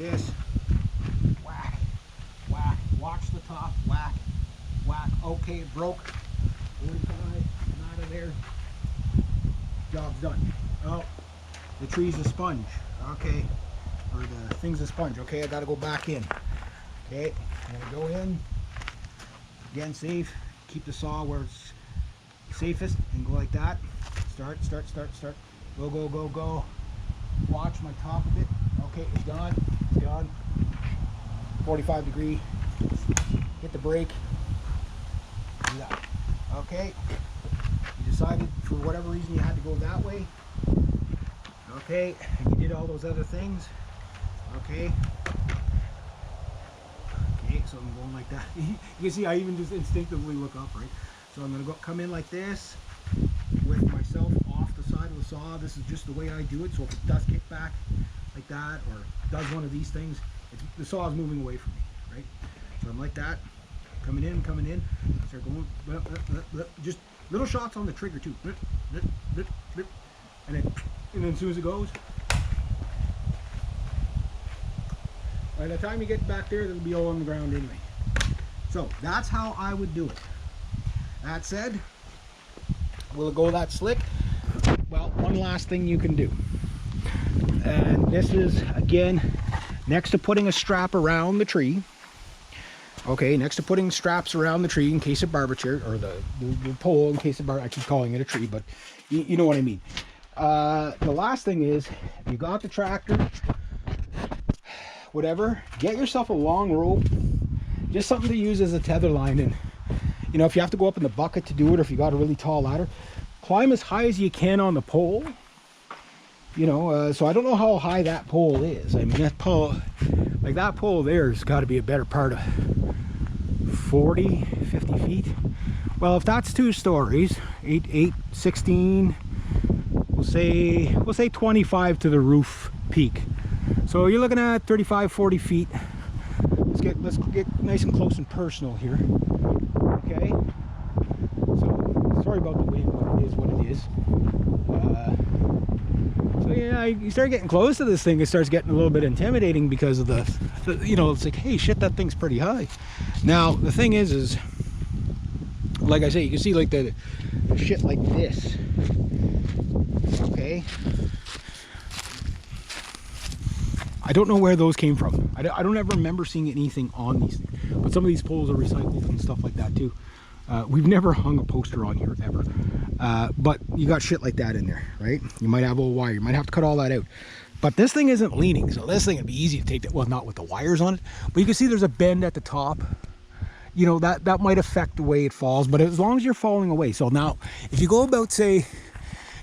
this. Whack, whack, watch the top, whack, whack. Okay, it broke. 45, I'm out of there. Job's done. Oh, the tree's a sponge. Okay, or the thing's a sponge. Okay, I gotta go back in. Okay, I'm gonna go in. Again, safe. Keep the saw where it's safest and go like that. Start, start, start, start. Go, go, go, go. Watch my top of it. Okay, it's done. It's done. 45 degree. Hit the brake. Do that. Okay. You decided for whatever reason you had to go that way. Okay, and you did all those other things. Okay. Okay, so I'm going like that. You can see I even just instinctively look up, right? So I'm gonna come in like this with myself off the side of the saw. This is just the way I do it. So if it does kick back like that, or does one of these things, the saw is moving away from me, right? So I'm like that, coming in, start going, just little shots on the trigger too, and then as soon as it goes, by the time you get back there, it'll be all on the ground anyway. So that's how I would do it. That said, will it go that slick? Well, one last thing you can do, and this is again next to putting a strap around the tree. Okay, next to putting straps around the tree in case of barbature, or the pole in case of I keep calling it a tree, but you know what I mean. The last thing is, you got the tractor, whatever, get yourself a long rope, just something to use as a tether line. And you know, if you have to go up in the bucket to do it, or if you got a really tall ladder, climb as high as you can on the pole. You know, so I don't know how high that pole is. I mean, that pole, like that pole there, has got to be a better part of 40, 50 feet. Well, if that's 2 stories, 8, 16, we'll say 25 to the roof peak. So you're looking at 35, 40 feet. Let's get nice and close and personal here. Okay. So sorry about the wind, but it is what it is. So yeah, you start getting close to this thing, it starts getting a little bit intimidating because of the you know, it's like, hey, shit, that thing's pretty high. Now the thing is like I say, you can see like the shit like this. Okay. I don't know where those came from. I don't ever remember seeing anything on these things, but some of these poles are recycled and stuff like that too. We've never hung a poster on here ever, but you got shit like that in there, right? You might have old wire, you might have to cut all that out. But this thing isn't leaning, so this thing would be easy to take that, well, not with the wires on it, but you can see there's a bend at the top. You know, that might affect the way it falls, but as long as you're falling away. So now, if you go about, say,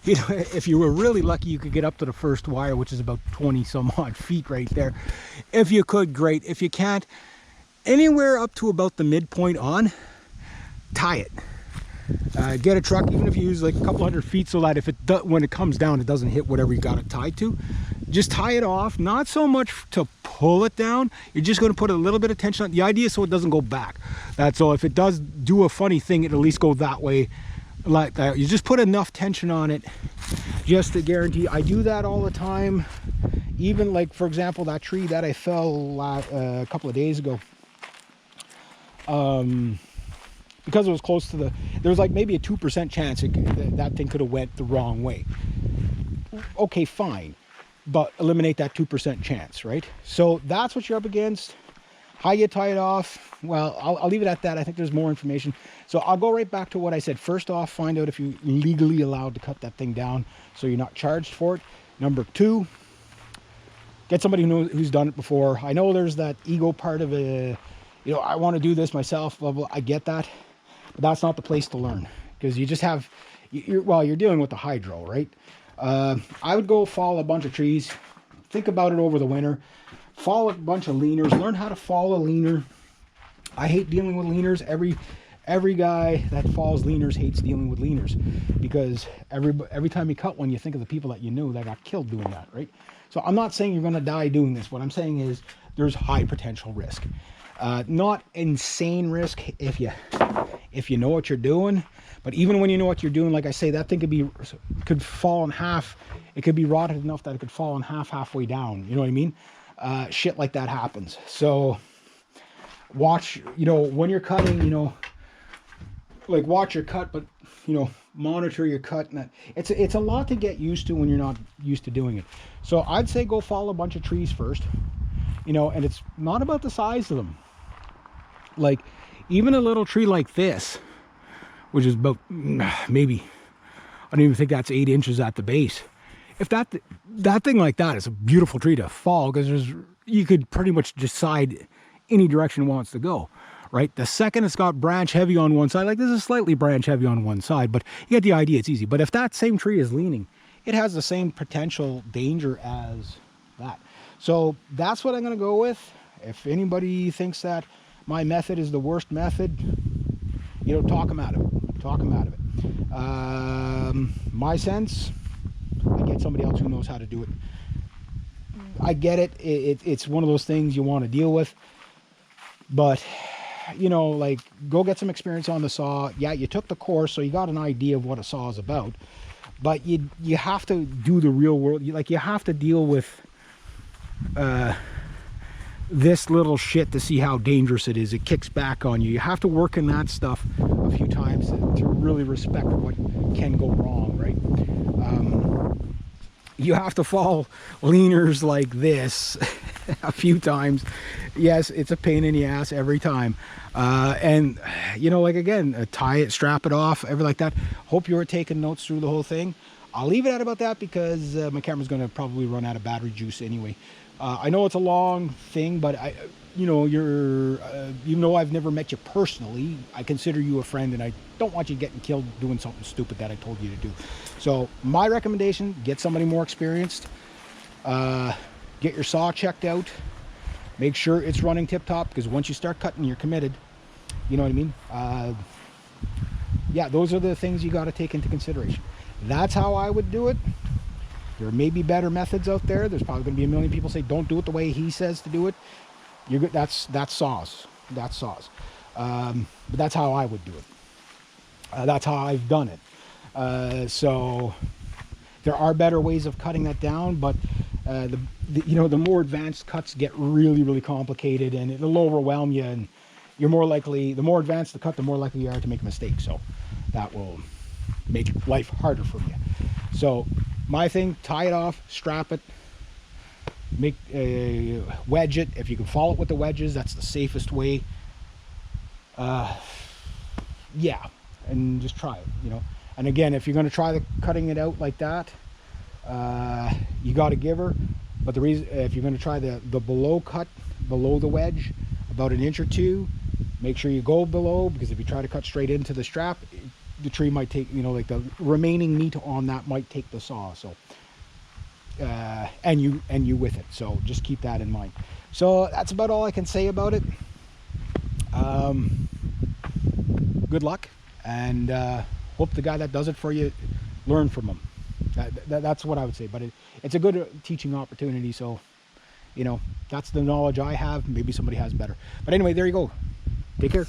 you know, if you were really lucky, you could get up to the first wire, which is about 20 some odd feet right there. If you could, great. If you can't, anywhere up to about the midpoint on, tie it. Get a truck, even if you use like a couple hundred feet, so that if when it comes down, it doesn't hit whatever you got it tied to. Just tie it off, not so much to pull it down. You're just going to put a little bit of tension on the idea, so it doesn't go back. That's all. If it does do a funny thing, it'll at least go that way, like that. You just put enough tension on it just to guarantee. I do that all the time. Even like, for example, that tree that I fell a couple of days ago, because it was close to there was like maybe a 2% chance that thing could have went the wrong way. Okay, fine, but eliminate that 2% chance, right? So that's what you're up against. How you tie it off, well, I'll leave it at that. I think there's more information. So I'll go right back to what I said. First off, find out if you're legally allowed to cut that thing down so you're not charged for it. Number 2, get somebody who's done it before. I know there's that ego part of it. You know, I want to do this myself, blah, blah. I get that, but that's not the place to learn, because you just have, you're dealing with the hydro, right? I would go fall a bunch of trees, think about it over the winter, fall a bunch of leaners, learn how to fall a leaner. I hate dealing with leaners. Every guy that falls leaners hates dealing with leaners, because every time you cut one, you think of the people that you knew that got killed doing that, right? So I'm not saying you're going to die doing this. What I'm saying is there's high potential risk. Not insane risk if you know what you're doing, but even when you know what you're doing, like I say, that thing could fall in half. It could be rotted enough that it could fall in half halfway down. You know what I mean? shit like that happens. So watch, you know, when you're cutting, you know, like watch your cut, but you know, monitor your cut. And that it's a lot to get used to when you're not used to doing it. So I'd say go follow a bunch of trees first, you know, and it's not about the size of them. Like even a little tree like this, which is about maybe, I don't even think that's 8 inches at the base. If that thing like that is a beautiful tree to fall, because you could pretty much decide any direction it wants to go, right? The second it's got branch heavy on one side, like this is slightly branch heavy on one side, but you get the idea, it's easy. But if that same tree is leaning, it has the same potential danger as that. So that's what I'm going to go with. If anybody thinks that my method is the worst method, you know, talk them out of it. Talk them out of it. My sense, I get somebody else who knows how to do it. I get it. It's one of those things you want to deal with. But, you know, like, go get some experience on the saw. Yeah, you took the course, so you got an idea of what a saw is about. But you have to do the real world. You have to deal with this little shit to see how dangerous it is. It kicks back on you. You have to work in that stuff a few times to really respect what can go wrong, right? You have to fall leaners like this a few times. Yes, it's a pain in the ass every time. And, you know, like, again, tie it, strap it off, everything like that. Hope you were taking notes through the whole thing. I'll leave it at about that because my camera's going to probably run out of battery juice anyway. I know it's a long thing, but you know, even though I've never met you personally, I consider you a friend, and I don't want you getting killed doing something stupid that I told you to do. So my recommendation, get somebody more experienced. Get your saw checked out. Make sure it's running tip-top, because once you start cutting, you're committed. You know what I mean? Yeah, those are the things you got to take into consideration. That's how I would do it. There may be better methods out there. There's probably going to be a million people say, don't do it the way he says to do it. You're good. That's saws. That's saws. But that's how I would do it. That's how I've done it. So there are better ways of cutting that down, but you know, the more advanced cuts get really, really complicated, and it'll overwhelm you, and you're more likely, the more advanced the cut, the more likely you are to make a mistake. So that will make life harder for you. So my thing, tie it off, strap it, make wedge it. If you can follow it with the wedges, that's the safest way. Yeah, and just try it, you know. And again, if you're going to try cutting it out like that, you got to give her. But the reason, if you're going to try the below cut, below the wedge, about 1 inch or 2, make sure you go below, because if you try to cut straight into the strap, the tree might take, you know, like the remaining meat on that might take the saw. So and you with it. So just keep that in mind. So that's about all I can say about it. Good luck, and hope the guy that does it for you, learn from him. That's what I would say. But it's a good teaching opportunity. So, you know, that's the knowledge I have. Maybe somebody has better. But anyway, there you go. Take care.